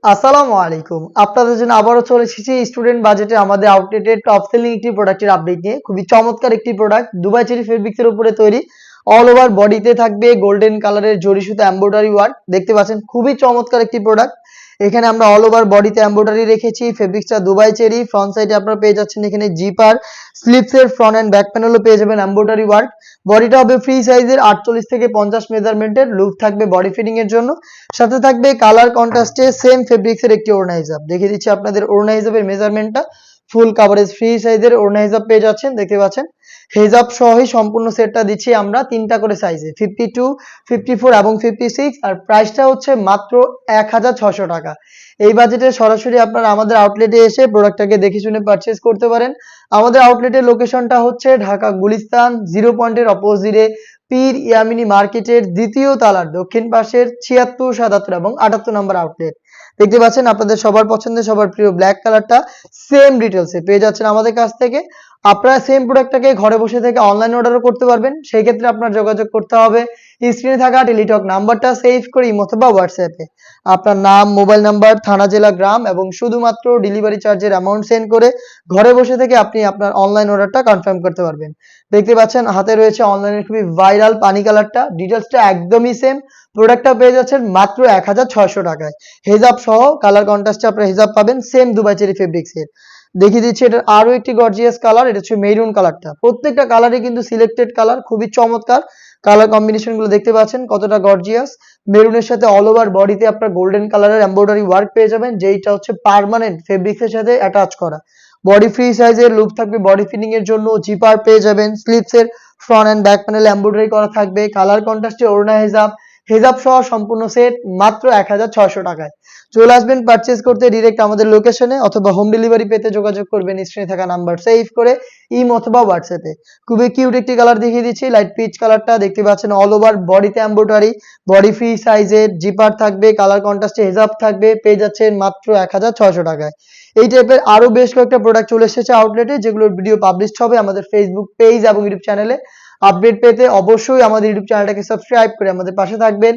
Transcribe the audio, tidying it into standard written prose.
আসসালামু আলাইকুম। আপনাদের জন্য আবারও চলে এসেছি স্টুডেন্ট বাজেটে আমাদের আউটলেটের টপ সেলিং একটি প্রোডাক্টের আপডেট নিয়ে। খুবই চমৎকার একটি প্রোডাক্ট দুবাই চেরি ফেব্রিক্সের উপরে তৈরি। অল ওভার বডিতে থাকবে গোল্ডেন কালারের জরি সুতা এমব্রয়ডারি ওয়ার্ক। দেখতে পাচ্ছেন খুবই চমৎকার একটি প্রোডাক্ট। এখানে আমরা অল ওভার বডিতে এমব্রয়ডারি রেখেছি। ফেব্রিক্সটা দুবাই চেরি। ফ্রন্ট সাইডে আপনারা পেয়ে যাচ্ছেন এখানে জিপার, স্লিপসের ফ্রন্ট অ্যান্ড ব্যাক প্যানেলও পেয়ে যাবেন এমব্রয়ডারি ওয়ার্ক। বডিটা হবে ফ্রি সাইজের 48 থেকে 50 মেজারমেন্টের। লুপ থাকবে বডি ফিটিং এর জন্য। সাথে থাকবে কালার কন্ট্রাস্টে সেম ফেব্রিক্সের একটি ওড়না হিজাব। দেখিয়ে দিচ্ছি আপনাদের ওড়না হিজাবের মেজারমেন্টটা। ফুল কাভারেজ ফ্রি সাইজের ওড়না হিজাব পেয়ে যাচ্ছেন, দেখতে পাচ্ছেন। হিজাব সহই সম্পূর্ণ সেটটা দিচ্ছি আমরা 3টা করে সাইজে, 52, 54 এবং 56। আর প্রাইসটা হচ্ছে মাত্র 1600 টাকা। এই বাজেটে সরাসরি আপনারা আমাদের আউটলেটে এসে প্রোডাক্টটাকে দেখে শুনে পারচেজ করতে পারেন। আমাদের আউটলেটের লোকেশনটা হচ্ছে ঢাকা গুলিস্তান 0 পয়েন্টের অপোজিটে পীর ইয়ামিনী মার্কেটের দ্বিতীয় তালার দক্ষিণ পাশের 76, 77 এবং 78 নম্বর আউটলেট। দেখতে পাচ্ছেন আপনাদের সবার পছন্দের সবার প্রিয় ব্ল্যাক কালারটা সেম ডিটেলসে পেয়ে যাচ্ছেন আমাদের কাছ থেকে। আপনারা সেম প্রোডাক্টটাকে ঘরে বসে থেকে অনলাইন অর্ডারও করতে পারবেন। সেই ক্ষেত্রে আপনার যোগাযোগ করতে হবে স্ক্রিনে থাকা টেলিটক নাম্বারটা সেভ করে ইমো অথবা হোয়াটসঅ্যাপে আপনার নাম, মোবাইল নাম্বার, থানা, জেলা, গ্রাম এবং শুধুমাত্র ডেলিভারি চার্জের অ্যামাউন্ট সেন্ড করে ঘরে বসে থেকে আপনি আপনার অনলাইন অর্ডারটা কনফার্ম করতে পারবেন। দেখতে পাচ্ছেন হাতে রয়েছে অনলাইনের খুবই ভাইরাল পানি কালারটা। ডিটেলসটা একদমই সেম। প্রোডাক্টটা পেয়ে যাচ্ছেন মাত্র 1600 টাকায়। হেজাব সহ কালার কন্ট্রাস্টে আপনারা হেজাব পাবেন সেম দুবাই চেরি ফেব্রিক্সের। দেখিয়ে দিচ্ছি এটার আরো একটি গর্জিয়াস কালার। এটা হচ্ছে মেরুন কালারটা। প্রত্যেকটা কালারই কিন্তু সিলেক্টেড কালার, খুবই চমৎকার। কালার কম্বিনেশন গুলো দেখতে পাচ্ছেন কতটা গর্জিয়াস। মেরুনের সাথে অল ওভার বডিতে আপনার গোল্ডেন কালারের এমব্রয়ডারি ওয়ার্ক পেয়ে যাবেন, যেইটা হচ্ছে পার্মানেন্ট ফেব্রিক্সের সাথে অ্যাটাচ করা। বডি ফ্রি সাইজের লুপ থাকবে বডি ফিটিং এর জন্য। জিপার পেয়ে যাবেন। স্লিপসের ফ্রন্ট এন্ড ব্যাক প্যানেলে এমব্রয়ডারি করা থাকবে। কালার কন্ট্রাস্টে ওড়না হেজাব, হেজাব সহ সম্পূর্ণ সেট মাত্র 1600 টাকায়। চলে আসবেন পারচেজ করতে ডিরেক্ট আমাদের লোকেশনে, অথবা হোম ডেলিভারি পেতে যোগাযোগ করবেন স্ক্রিনে থাকা নাম্বার সেভ করে ইমো অথবা হোয়াটসঅ্যাপে। খুবই কিউট একটি কালার দেখিয়ে দিচ্ছি, লাইট পিচ কালারটা। দেখতে পাচ্ছেন অল ওভার বডিতে এমব্রয়ডারি, বডি ফ্রি সাইজের জিপার থাকবে, কালার কন্ট্রাস্টে হেজাব থাকবে। পেয়ে যাচ্ছেন মাত্র 1600 টাকায়। এই টাইপের আরো বেশ কয়েকটা প্রোডাক্ট চলে এসেছে আউটলেটে, যেগুলোর ভিডিও পাবলিশ হবে আমাদের ফেসবুক পেজ এবং ইউটিউব চ্যানেলে। আপডেট পেতে অবশ্যই আমাদের ইউটিউব চ্যানেলটাকে সাবস্ক্রাইব করে আমাদের পাশে থাকবেন।